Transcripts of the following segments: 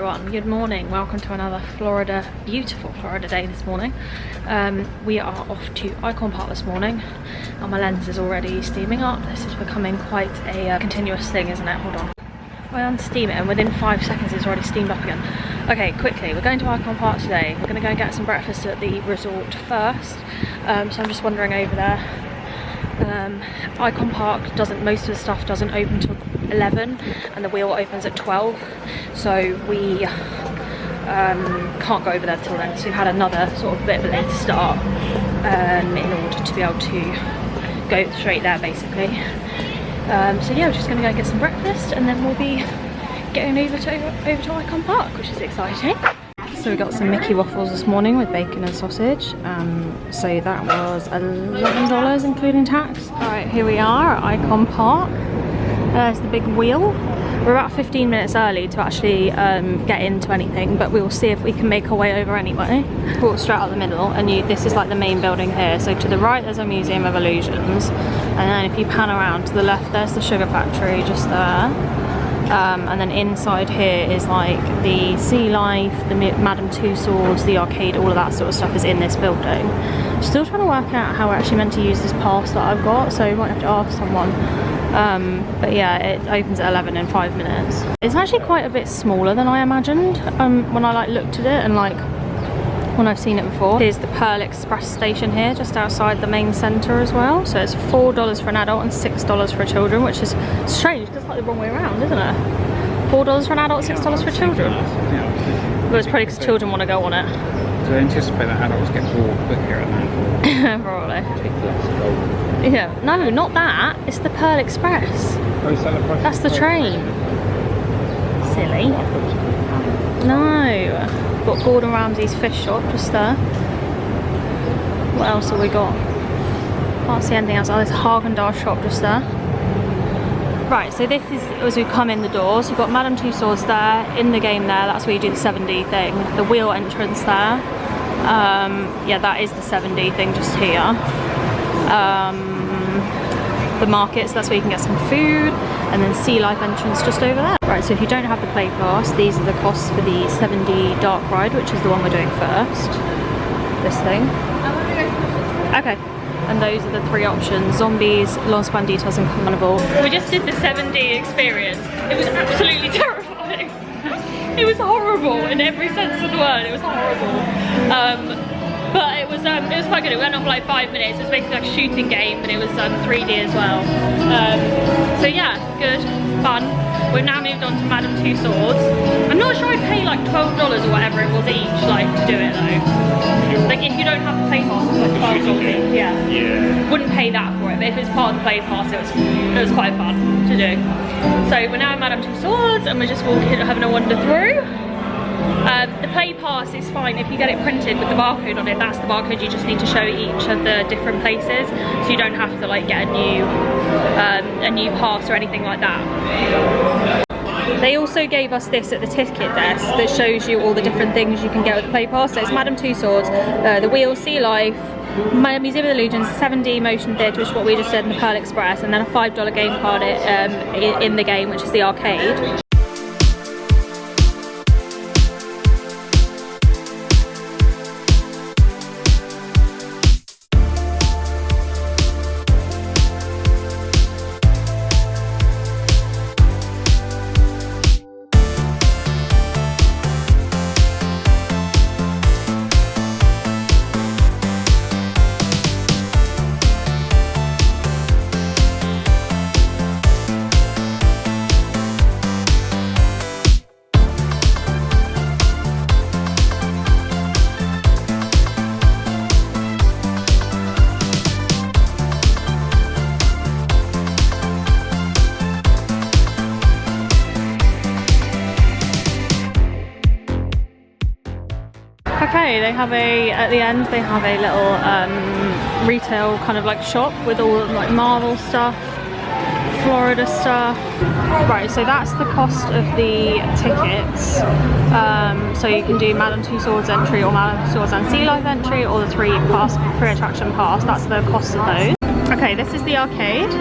everyone, good morning. Welcome to another beautiful Florida day this morning. We are off to Icon Park this morning and my lens is already steaming up. This is becoming quite a continuous thing, isn't it? Hold on. I unsteam it and within 5 seconds it's already steamed up again. Okay, quickly, we're going to Icon Park today. We're going to go and get some breakfast at the resort first. So I'm just wandering over there. Icon Park most of the stuff doesn't open till 11 and the wheel opens at 12, so we can't go over there till then, so we've had another sort of bit of a later start in order to be able to go straight there basically. So yeah, we're just going to go get some breakfast and then we'll be getting over to Icon Park, which is exciting. So we got some Mickey waffles this morning with bacon and sausage. So that was $11 including tax. Alright, here we are at Icon Park. There's the big wheel. We're about 15 minutes early to actually get into anything, but we'll see if we can make our way over anyway. Walk straight out the middle, and this is like the main building here. So to the right there's a Museum of Illusions, and then if you pan around to the left there's the sugar factory just there. And then inside here is like the Sealife, the Madame Tussauds, the arcade, all of that sort of stuff is in this building. Still trying to work out how we're actually meant to use this pass that I've got, so we might have to ask someone. But yeah, it opens at 11 in 5 minutes. It's actually quite a bit smaller than I imagined when I like looked at it and like when I've seen it before. Here's the Pearl Express station here, just outside the main centre as well. So it's $4 for an adult and $6 for children, which is strange because it's like the wrong way around, isn't it? $4 for an adult, $6 for children. Yeah. But it's probably because children want to go on it. So I anticipate that adults get bored quicker at that. Probably. Yeah, no, not that. It's the Pearl Express. Oh, is that the price? That's the train. Silly. No. Got Gordon Ramsay's fish shop just there. What else have we got? Can't see anything else. Oh, there's a Haagen-Dazs shop just there. Right, so this is as we come in the doors. You've got Madame Tussauds there, in the game there. That's where you do the 7D thing. The wheel entrance there. Yeah, that is the 7D thing just here. The markets, that's where you can get some food, and then Sealife entrance just over there. Right, so if you don't have the play pass, these are the costs for the 7D dark ride, which is the one we're doing first. This thing. Okay, and those are the 3 options: Zombies, Los Banditos and Carnival. We just did the 7D experience. It was absolutely terrifying. It was horrible in every sense of the word. It was horrible. But it was quite good. It went on for like 5 minutes. It was basically like a shooting game, and it was 3D as well. So yeah, good, fun. We've now moved on to Madame Tussauds. I'm not sure I'd pay like $12 or whatever it was each, like to do it though. Like if you don't have the play pass, it's like $12 each. Yeah. Wouldn't pay that for it, but if it's part of the play pass, it was quite fun to do. So we're now at Madame Tussauds, and we're just walking, having a wander through. The play pass is fine if you get it printed with the barcode on it. That's the barcode you just need to show each of the different places, so you don't have to like get a new pass or anything like that. They also gave us this at the ticket desk that shows you all the different things you can get with the play pass. So it's Madame Tussauds, the Wheel, Sealife, Museum of Illusions, 7D Motion Theatre, which is what we just said, in the Pearl Express, and then a $5 game card in the game, which is the arcade. Okay, they have at the end they have a little retail kind of like shop with all like Marvel stuff, Florida stuff. Right, so that's the cost of the tickets. So you can do Madame Tussauds entry or Madame Tussauds and Sealife entry, or the pre-attraction pass. That's the cost of those. Okay, this is the arcade.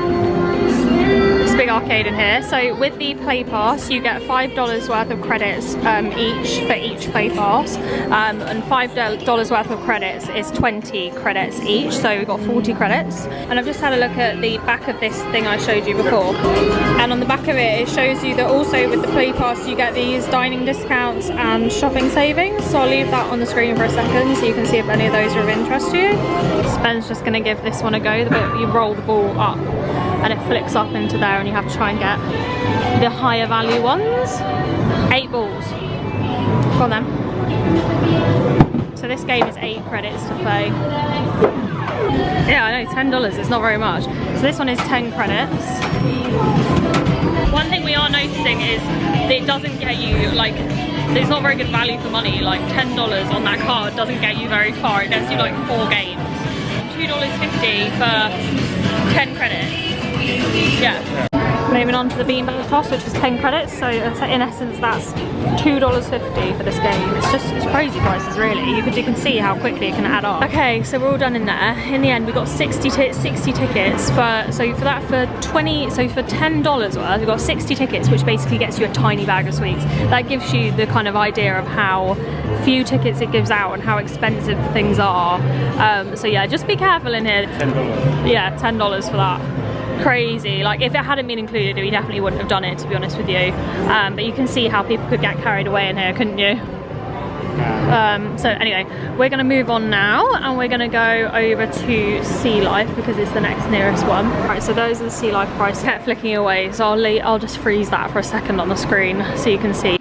Just a big arcade in here. So with the play pass, you get $5 worth of credits each for each play pass, and $5 worth of credits is 20 credits each. So we've got 40 credits. And I've just had a look at the back of this thing I showed you before. And on the back of it, it shows you that also with the play pass, you get these dining discounts and shopping savings. So I'll leave that on the screen for a second so you can see if any of those are of interest to you. Ben's just going to give this one a go. But you roll the ball up and it flicks up into there, and you have to try and get the higher value ones. 8 balls. Go on then. So this game is 8 credits to play. Yeah, I know, $10 is not very much. So this one is 10 credits. One thing we are noticing is that it doesn't get you, like, it's not very good value for money. Like $10 on that card doesn't get you very far. It gets you like 4 games. $2.50 for 10 credits. Yeah. Moving on to the beanbag toss, which is 10 credits. So in essence, that's $2.50 for this game. It's crazy prices, really. You can see how quickly it can add up. Okay, so we're all done in there. In the end, we got 60 tickets for $10 worth. We got 60 tickets, which basically gets you a tiny bag of sweets. That gives you the kind of idea of how few tickets it gives out and how expensive things are. So yeah, just be careful in here. $10. Yeah, $10 for that. Crazy. Like if it hadn't been included, we definitely wouldn't have done it, to be honest with you. But you can see how people could get carried away in here, couldn't you? So anyway, we're going to move on now, and we're going to go over to Sealife because it's the next nearest one. Right, so those are the Sealife prices. Kept flicking away, so I'll just freeze that for a second on the screen so you can see.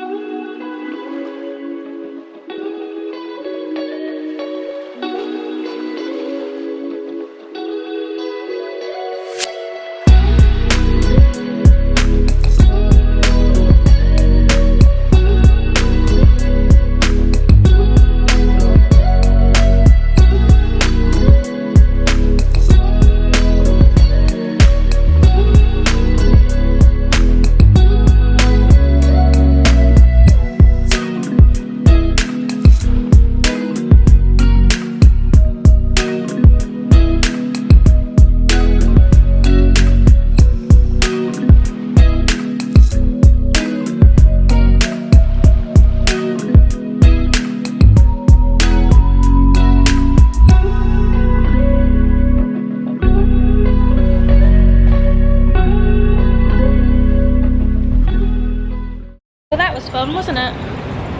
Well, that was fun, wasn't it?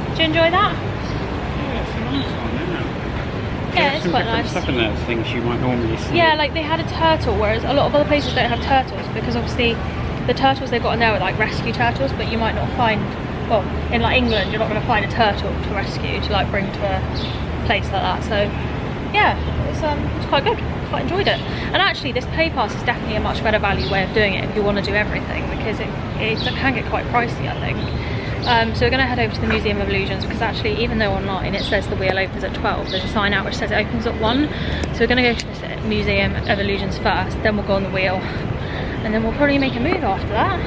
Did you enjoy that? Yeah, it's a nice one, isn't it? Yeah, it's quite nice. Stuff in there, things you might normally see. Yeah, like they had a turtle, whereas a lot of other places don't have turtles because obviously the turtles they've got in there are like rescue turtles, but you might not find, well, in like England, you're not going to find a turtle to rescue to like bring to a place like that. So yeah, it's quite good. Quite enjoyed it. And actually, this play pass is definitely a much better value way of doing it if you want to do everything, because it can get quite pricey, I think. So we're going to head over to the Museum of Illusions because actually, even though online it says the wheel opens at 12, there's a sign out which says it opens at 1. So we're going to go to the Museum of Illusions first, then we'll go on the wheel, and then we'll probably make a move after that.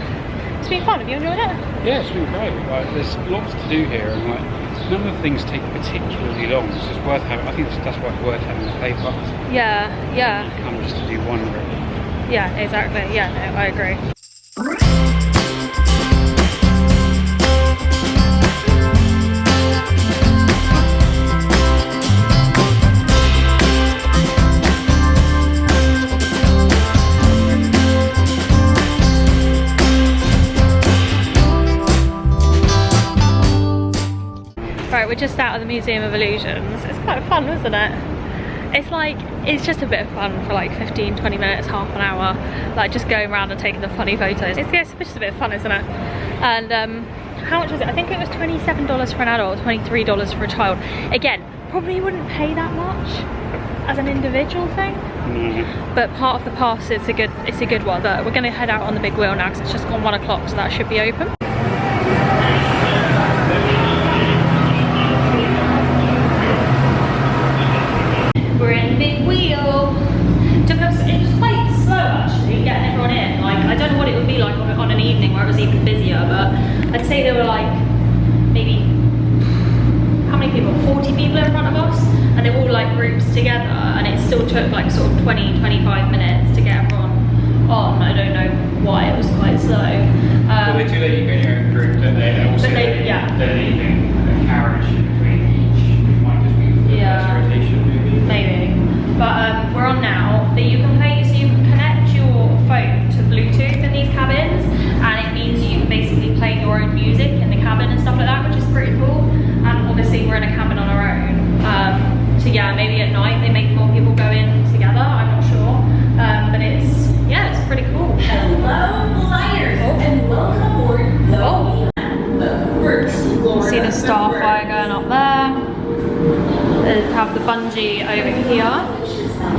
It's been fun. Have you enjoyed it? Yeah, it's been great. Like, there's lots to do here, and like none of the things take particularly long. It's just worth having. I think that's why it's worth having a play pass. Yeah, yeah. You come just to do one, really. Yeah, exactly. Yeah, no, I agree. Right, we're just out of the Museum of Illusions. It's quite fun, isn't it? It's like, it's just a bit of fun for like 15-20 minutes, half an hour, like just going around and taking the funny photos. It's just a bit of fun, isn't it? And how much was it? I think it was $27 for an adult, $23 for a child. Again, probably wouldn't pay that much as an individual thing, but part of the pass, it's a good one. But we're going to head out on the big wheel now because it's just gone 1 o'clock, so that should be open. We're in the big wheel. It was quite slow actually getting everyone in. Like, I don't know what it would be like on an evening where it was even busier, but I'd say there were like maybe, how many people? 40 people in front of us, and they were all like groups together, and it still took like sort of 20-25 minutes to get everyone on. I don't know why it was quite slow. Well, they do let you go in your own group, don't they? And also they're leaving a carriage in between each. It might just be for the first rotation, maybe. Maybe. But we're on now. That you can play, so you can connect your phone to Bluetooth in these cabins, and it means you can basically play your own music in the cabin and stuff like that, which is pretty cool. And obviously we're in a cabin on our own. So yeah, maybe at night they make more people go in together, I'm not sure. But it's pretty cool. Hello, flyers, and welcome aboard the first Florida. See the starfire going up there. They have the bungee over here.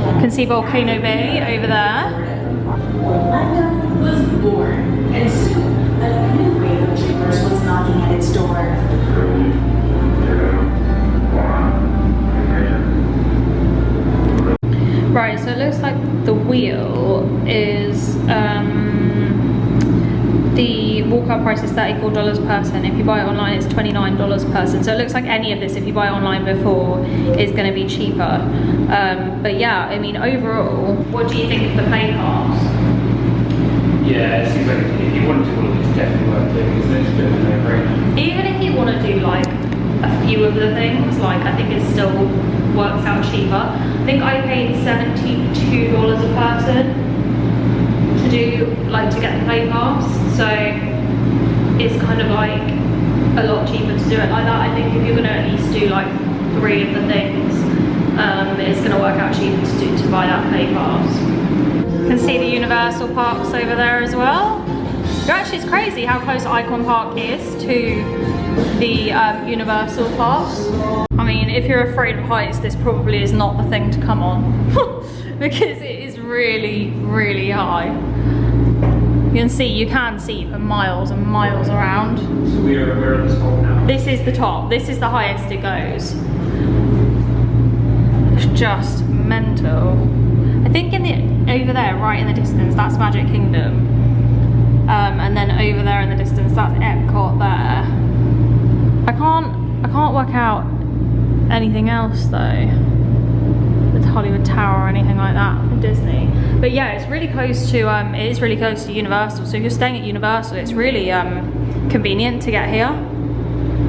You can see Volcano Bay over there. Orlando was born, and soon a new wave of dreamers was knocking at its door. Right, so it looks like the wheel is, the walk-up price is $34 per person. If you buy it online, it's $29 per person. So it looks like any of this, if you buy it online before, is going to be cheaper. But yeah, I mean, overall, what do you think of the play pass? Yeah, it seems like if you wanted to, it's definitely worth it, because it's a bit of a no-brainer. Even if you want to do like a few of the things, like I think it still works out cheaper. I think I paid $72 a person to do, like, to get the play pass, so it's kind of like a lot cheaper to do it like that. I think if you're going to at least do like 3 of the things, it's going to work out cheaper to buy that play pass. You can see the Universal parks over there as well. Actually, it's crazy how close Icon Park is to the Universal parks. I mean, if you're afraid of heights, this probably is not the thing to come on because it is really, really high. You can see for miles and miles around. So we're at the top now. This is the top. This is the highest it goes. It's just mental. I think over there, right in the distance, that's Magic Kingdom. And then over there in the distance, that's Epcot there. I can't work out anything else though, with Hollywood Tower or anything like that in Disney. But yeah, it's really close to it is really close to Universal. So if you're staying at Universal, it's really convenient to get here.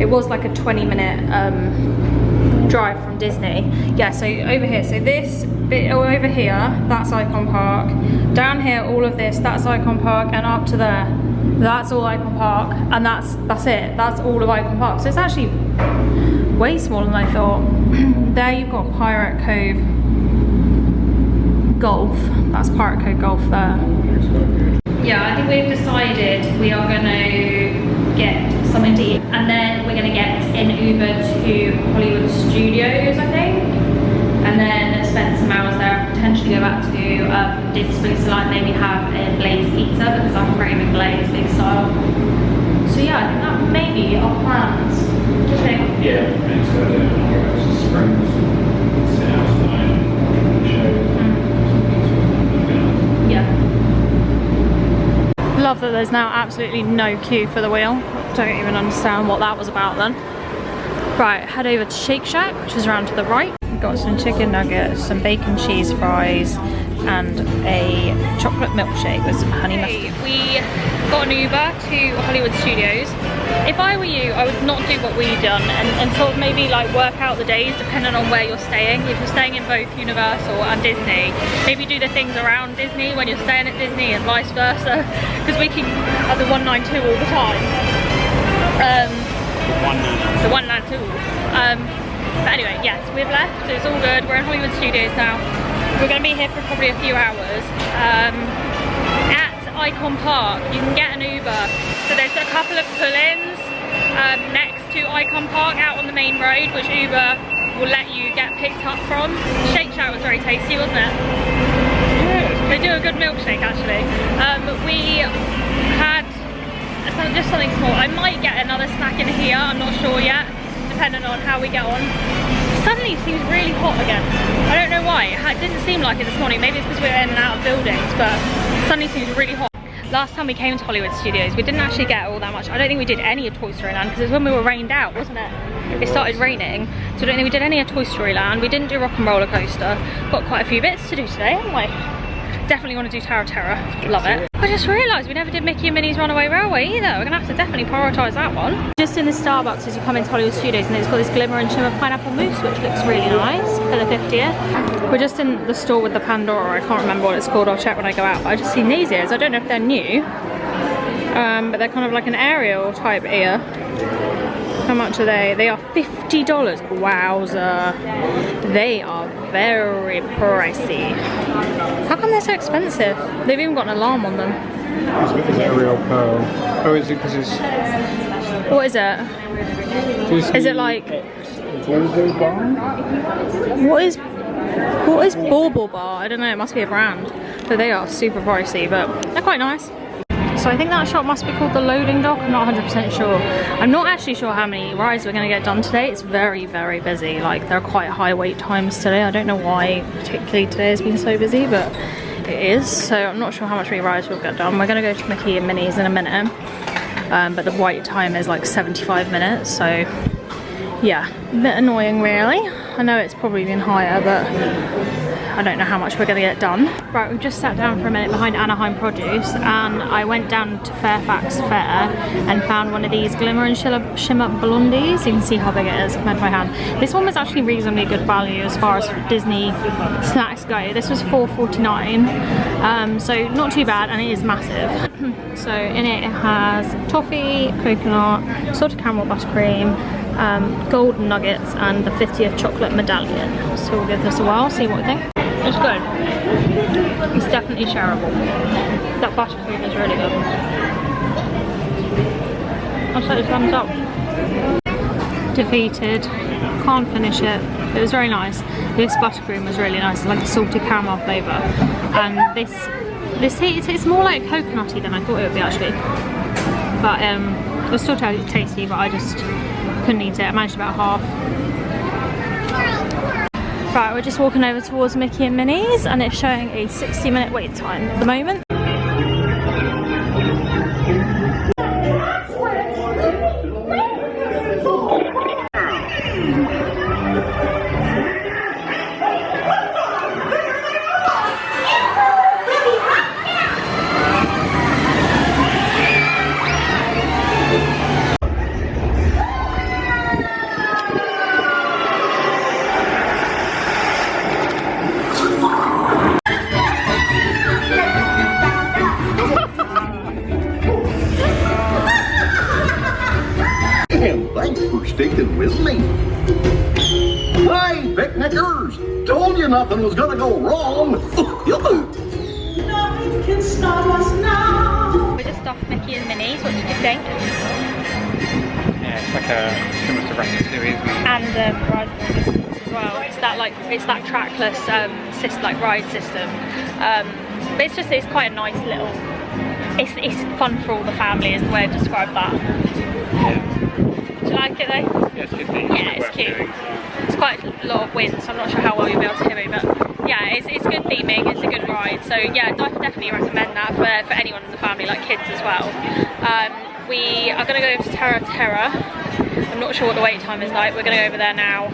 It was like a 20-minute drive from Disney. Yeah, so over here, so this bit over here, that's Icon Park. Down here, all of this, that's Icon Park, and up to there, that's all Icon Park, and that's it. That's all of Icon Park. So it's actually way smaller than I thought. There you've got Pirate Cove Golf. That's Pirate Cove Golf there. Yeah, I think we've decided we are going to get something to eat, and then we're going to get an Uber to Hollywood Studios, I think, and then spend some hours there, potentially go back to Disney Springs to like maybe have a Blaze pizza, because I'm craving Blaze big style. So yeah, I think that may be our plans. What do you think? Yeah, I think so. It's Springs, sit outside, Yeah. Love that there's now absolutely no queue for the wheel. Don't even understand what that was about then. Right, head over to Shake Shack, which is around to the right. We've got some chicken nuggets, some bacon cheese fries, and a chocolate milkshake with some honey mustard. We got an Uber to Hollywood Studios. If I were you, I would not do what we've done and sort of maybe like work out the days depending on where you're staying. If you're staying in both Universal and Disney, maybe do the things around Disney when you're staying at Disney and vice versa, because we keep at the 192 all the time. The 192. But anyway, yes, we've left, so it's all good. We're in Hollywood Studios now. We're going to be here for probably a few hours. At Icon Park, you can get an Uber. So there's a couple of pull-ins next to Icon Park out on the main road, which Uber will let you get picked up from. Shake Shack was very tasty, wasn't it? Yeah. They do a good milkshake actually. We had just something small. I might get another snack in here, I'm not sure yet, depending on how we get on. Suddenly it seems really hot again. I don't know why. It didn't seem like it this morning. Maybe it's because we're in and out of buildings, but it suddenly seems really hot. Last time we came to Hollywood Studios, we didn't actually get all that much. I don't think we did any of Toy Story Land because it was when we were rained out, wasn't it? It started raining, so I don't think we did any of Toy Story Land. We didn't do Rock and Roller Coaster. Got quite a few bits to do today, haven't we? Definitely want to do Tower of Terror. Love it. I just realised we never did Mickey and Minnie's Runaway Railway either. We're gonna have to definitely prioritise that one. Just in the Starbucks as you come into Hollywood Studios, and it's got this glimmer and shimmer pineapple mousse, which looks really nice for the 50th. We're just in the store with the Pandora. I can't remember what it's called. I'll check when I go out. But I just seen these ears. I don't know if they're new, but they're kind of like an Ariel type ear. How much are they? They are $50. Wowza. They are very pricey. How come they're so expensive? They've even got an alarm on them. It's a real pearl. Oh, is it because it's... What is it? Is it like... What is Bauble Bar? I don't know, it must be a brand. So they are super pricey, but they're quite nice. So I think that shop must be called the Loading Dock. I'm not 100% sure. I'm not actually sure how many rides we're going to get done today. It's very, very busy. Like, there are quite high wait times today. I don't know why particularly today has been so busy, but it is. So I'm not sure how much rides we'll get done. We're going to go to Mickey and Minnie's in a minute. But the wait time is like 75 minutes. So yeah, a bit annoying really. I know it's probably been higher, but I don't know how much we're going to get done. Right, we've just sat down for a minute behind Anaheim Produce, and I went down to Fairfax Fair and found one of these Glimmer and Shimmer Blondies. You can see how big it is compared to my hand. This one was actually reasonably good value as far as Disney snacks go. This was $4.49, so not too bad, and it is massive. So in it has toffee, coconut, salted caramel buttercream, golden nuggets, and the 50th chocolate medallion. So we'll give this a while, see what we think. It's good. It's definitely shareable. That buttercream is really good. I'll say thumbs up. Defeated. Can't finish it. It was very nice. This buttercream was really nice, like a salted caramel flavour. And this it's more like coconutty than I thought it would be actually. But it was still tasty, but I just couldn't eat it. I managed about half. Right, we're just walking over towards Mickey and Minnie's, and it's showing a 60-minute wait time at the moment. Sticking with me. Hey, picnickers! Told you nothing was gonna go wrong. Nothing can stop us now. We just off Mickey and Minnie's. What did you think? Yeah, it's like a similar to Ratatouille, isn't it? And the ride resistance as well. It's that trackless ride system. But it's quite a nice little. It's fun for all the family, is the way I describe that. Yeah. Do you like it though? Yeah, it's good. Yeah, it's cute. It's quite a lot of wind, so I'm not sure how well you'll be able to hear me, but yeah, it's good theming, it's a good ride. So yeah, I definitely recommend that for anyone in the family, like kids as well. We are going to go to Tower of Terror. I'm not sure what the wait time is like. We're going to go over there now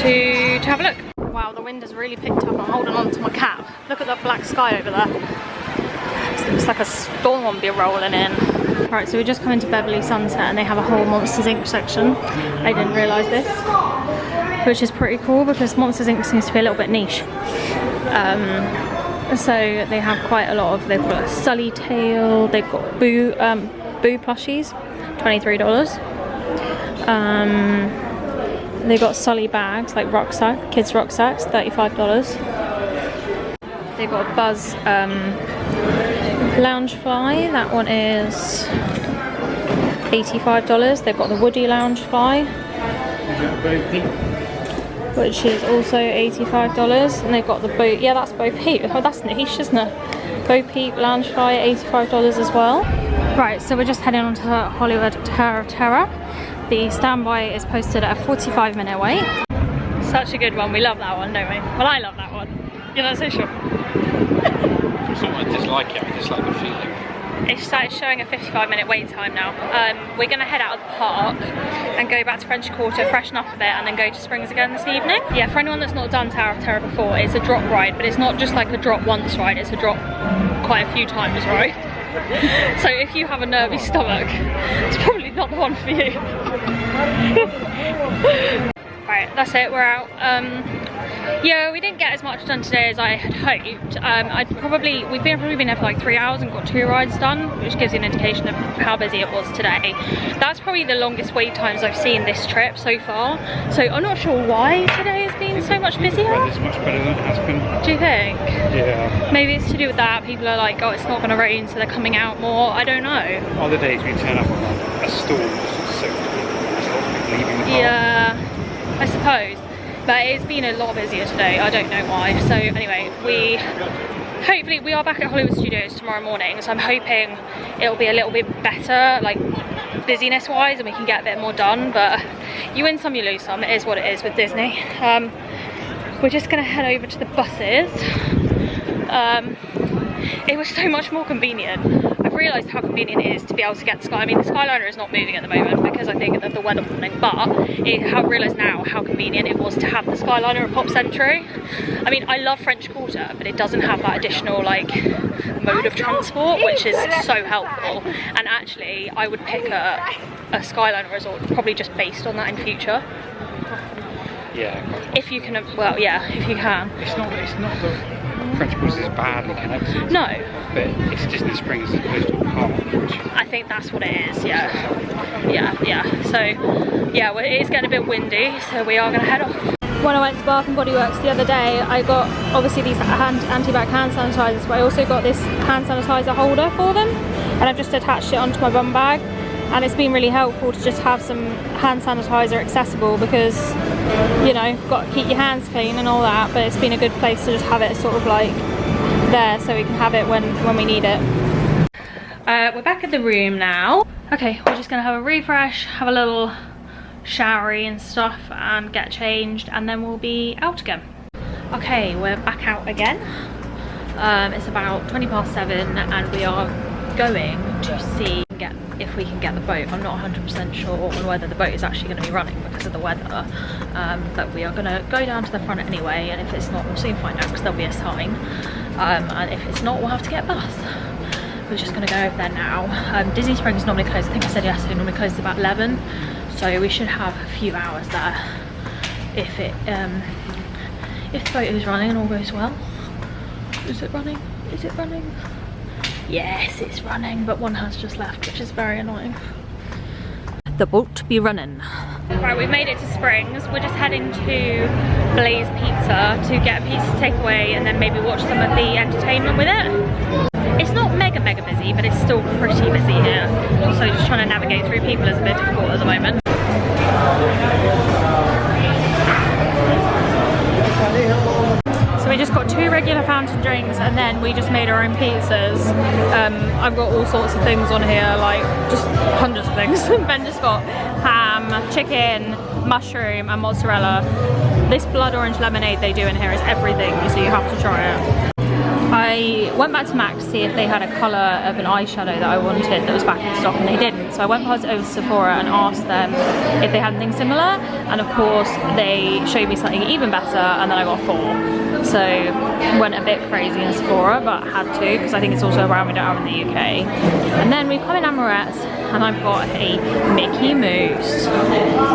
to have a look. Wow, the wind has really picked up. I'm holding on to my cap. Look at that black sky over there. It looks like a storm will be rolling in. Right, so we just come into Beverly Sunset and they have a whole Monsters Inc. section. I didn't realise this, which is pretty cool because Monsters Inc. seems to be a little bit niche. So they have quite a lot of, they've got a Sully tail, they've got Boo plushies, $23. They've got Sully bags, like kids rucksacks, $35. They've got a Buzz Loungefly, that one is $85. They've got the Woody Loungefly, which is also $85, and they've got the Bo, yeah, that's Bo Peep. Oh, that's niche, isn't it? Bo Peep Loungefly, $85 as well. Right, so we're just heading on to Hollywood Tower of Terror. The standby is posted at a 45-minute wait. Such a good one. We love that one, don't we? Well, I love that one. You're not so sure. It's not I dislike it, I just like the feeling. It started showing a 55-minute wait time now. We're gonna head out of the park and go back to French Quarter, freshen up a bit, and then go to Springs again this evening. Yeah, for anyone that's not done Tower of Terror before, it's a drop ride, but it's not just like a drop once ride, it's a drop quite a few times ride. So if you have a nervy stomach, it's probably not the one for you. Right, that's it, we're out. Yeah, we didn't get as much done today as I had hoped. We've probably been there for like 3 hours and got 2 rides done, which gives you an indication of how busy it was today. That's probably the longest wait times I've seen this trip so far. So I'm not sure why today has been so much busier. The weather's much better than it has been. Do you think? Yeah. Maybe it's to do with that. People are like, oh, it's not going to rain, so they're coming out more. I don't know. Other days we turn up on like a storm, so there's a lot of people leaving the park. Yeah, I suppose. But it's been a lot busier today, I don't know why. So anyway, hopefully we are back at Hollywood Studios tomorrow morning, so I'm hoping it'll be a little bit better, like busyness wise, and we can get a bit more done. But you win some, you lose some. It is what it is with Disney. We're just gonna head over to the buses. It was so much more convenient. I've realised how convenient it is to be able to get the Sky. I mean, the Skyliner is not moving at the moment because I think of the weather warning, but I have realised now how convenient it was to have the Skyliner at Pop Century. I mean, I love French Quarter, but it doesn't have that additional like mode of transport, which is so helpful. And actually, I would pick a Skyliner resort probably just based on that in future. Yeah. If you can, well, yeah, if you can. It's not the French Quarter is badly connected. No. But it's Disney Springs as opposed to a park, which I think that's what it is, yeah. So, yeah, well, it is getting a bit windy, so we are going to head off. When I went to Bath & Body Works the other day, I got, obviously, these anti-bac hand sanitizers, but I also got this hand sanitizer holder for them, and I've just attached it onto my bum bag. And it's been really helpful to just have some hand sanitizer accessible because, you know, got to keep your hands clean and all that, but it's been a good place to just have it sort of like there so we can have it when we need it. We're back at the room now. Okay, we're just gonna have a refresh, have a little showery and stuff and get changed, and then we'll be out again. Okay, we're back out again. It's about 7:20 and we are going to see if we can get the boat. I'm not 100% sure on whether the boat is actually going to be running because of the weather, but we are going to go down to the front anyway, and if it's not, we'll soon find out because there'll be a sign, and if it's not, we'll have to get a bus. We're just going to go over there now. Disney Springs normally closes, I think I said yesterday, normally closes about 11, so we should have a few hours there if the boat is running and all goes well. Is it running? Is it running? Yes, it's running, but one has just left, which is very annoying. The boat be running. Right, we've made it to Springs. We're just heading to Blaze Pizza to get a pizza takeaway and then maybe watch some of the entertainment with it. It's not mega busy, but it's still pretty busy here. So just trying to navigate through people is a bit difficult at the moment. So we just got 2 regular fountain drinks and then we just made our own pizzas. I've got all sorts of things on here, like just hundreds of things. Ben just got ham, chicken, mushroom and mozzarella. This blood orange lemonade they do in here is everything, so you have to try it. I went back to MAC to see if they had a colour of an eyeshadow that I wanted that was back in stock, and they didn't. So I went over to Sephora and asked them if they had anything similar, and of course they showed me something even better, and then I got 4. So went a bit crazy in Sephora, but had to because I think it's also around we don't have in the UK. And then we've come in Amorette's and I've got a Mickey Mousse.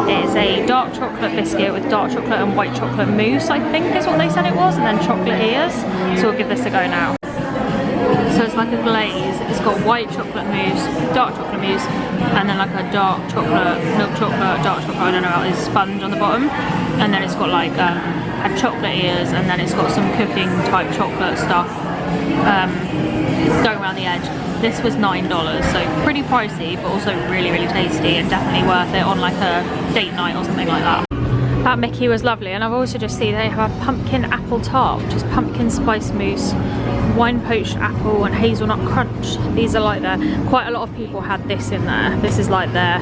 It's a dark chocolate biscuit with dark chocolate and white chocolate mousse, I think is what they said it was, and then chocolate ears. So we'll give this a go now. So it's like a glaze. It's got white chocolate mousse, dark chocolate mousse, and then like a dark chocolate, milk chocolate, dark chocolate, I don't know, is sponge on the bottom. And then it's got like had chocolate ears, and then it's got some cooking type chocolate stuff going around the edge. This was $9, so pretty pricey, but also really tasty and definitely worth it on like a date night or something like that. That Mickey was lovely, and I've also just seen they have a pumpkin apple tart, which is pumpkin spice mousse, wine poached apple and hazelnut crunch. These are like quite a lot of people had this in there. This is like their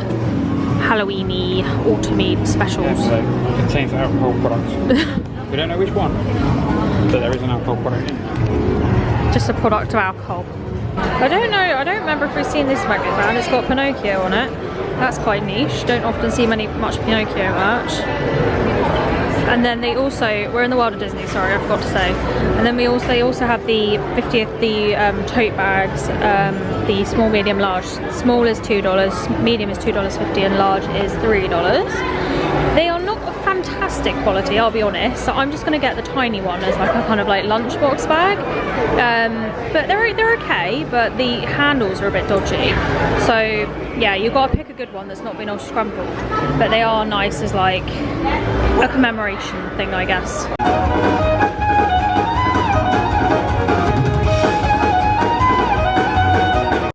Halloweeny, autumny specials. Yeah, so it contains alcohol products. We don't know which one, but there is an alcohol product in there. Just a product of alcohol. I don't know, I don't remember if we've seen this magnet van. It's got Pinocchio on it. That's quite niche. Don't often see much Pinocchio merch. And then they also, we're in the world of Disney, sorry, I forgot to say. And then they also have the 50th, the tote bags, the small, medium, large. Small is $2, medium is $2.50, and large is $3. They are not of fantastic quality, I'll be honest. So I'm just gonna get the tiny one as like a kind of like lunchbox bag. But they're okay, but the handles are a bit dodgy. So yeah, you've got to pick a good one that's not been all scrumpled. But they are nice as like a commemoration thing, I guess.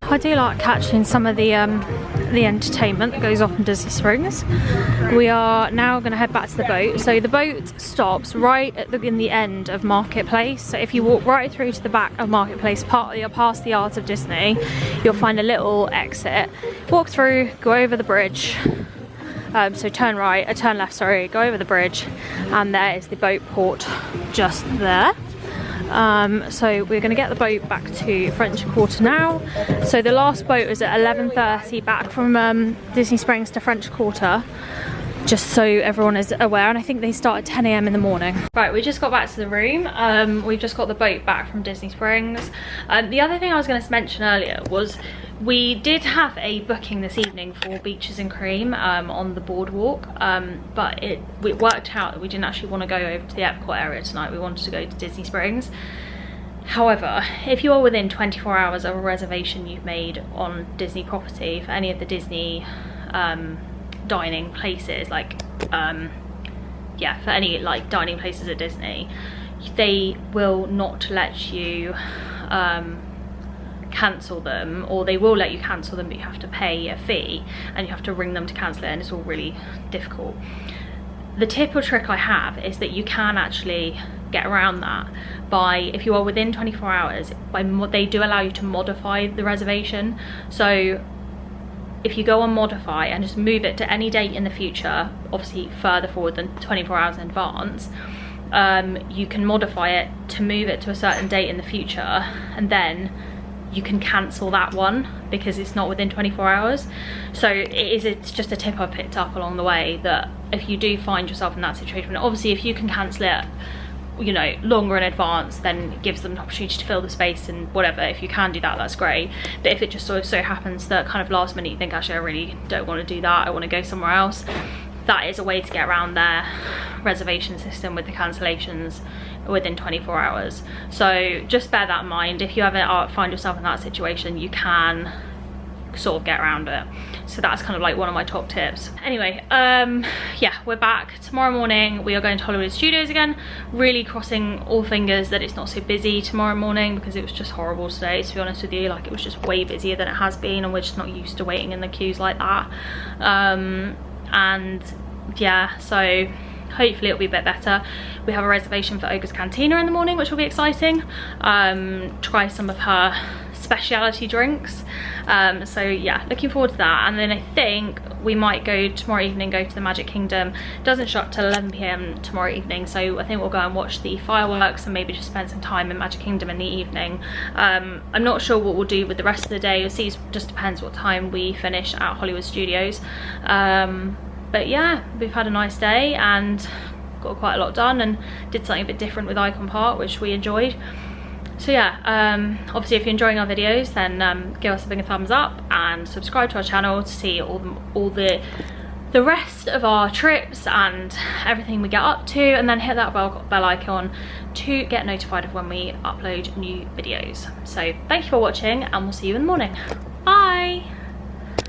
I do like catching some of the entertainment that goes off in Disney Springs. We are now going to head back to the boat. So the boat stops right at in the end of Marketplace. So if you walk right through to the back of Marketplace, past the Art of Disney, you'll find a little exit. Walk through, go over the bridge. So turn right, turn left, sorry, go over the bridge, and there is the boat port just there. So we're going to get the boat back to French Quarter now. So the last boat was at 11:30 back from Disney Springs to French Quarter, just so everyone is aware, and I think they start at 10 AM in the morning. Right, we just got back to the room. We've just got the boat back from Disney Springs. The other thing I was going to mention earlier was we did have a booking this evening for Beaches and Cream on the boardwalk, but it worked out that we didn't actually want to go over to the Epcot area tonight. We wanted to go to Disney Springs. However, if you are within 24 hours of a reservation you've made on Disney property for any of the Disney dining places, like yeah, for any like dining places at Disney, they will not let you cancel them, or they will let you cancel them, but you have to pay a fee and you have to ring them to cancel it, and it's all really difficult. The tip or trick I have is that you can actually get around that by, if you are within 24 hours, they do allow you to modify the reservation. So if you go on modify and just move it to any date in the future, obviously further forward than 24 hours in advance, you can modify it to move it to a certain date in the future, and then you can cancel that one because it's not within 24 hours. So it's just a tip I picked up along the way, that if you do find yourself in that situation, obviously if you can cancel it, you know, longer in advance, then it gives them an opportunity to fill the space and whatever. If you can do that, that's great. But if it just so happens that kind of last minute you think, actually I really don't want to do that, I want to go somewhere else, that is a way to get around their reservation system with the cancellations within 24 hours. So just bear that in mind. If you ever find yourself in that situation, you can sort of get around it. So that's kind of like one of my top tips. Anyway, yeah, we're back. Tomorrow morning we are going to Hollywood Studios again. Really crossing all fingers that it's not so busy tomorrow morning, because it was just horrible today, to be honest with you. Like, it was just way busier than it has been, and we're just not used to waiting in the queues like that. And yeah, so hopefully it'll be a bit better. We have a reservation for Ogre's Cantina in the morning, which will be exciting. Try some of her specialty drinks. So yeah, looking forward to that. And then I think we might go tomorrow evening, go to the Magic Kingdom. It doesn't shut till 11 PM tomorrow evening, so I think we'll go and watch the fireworks and maybe just spend some time in Magic Kingdom in the evening. I'm not sure what we'll do with the rest of the day. You'll see, it just depends what time we finish at Hollywood Studios. But yeah, we've had a nice day and got quite a lot done, and did something a bit different with Icon Park, which we enjoyed. So yeah, obviously if you're enjoying our videos, then give us a big thumbs up and subscribe to our channel to see all the rest of our trips and everything we get up to, and then hit that bell icon to get notified of when we upload new videos. So thank you for watching, and we'll see you in the morning. Bye.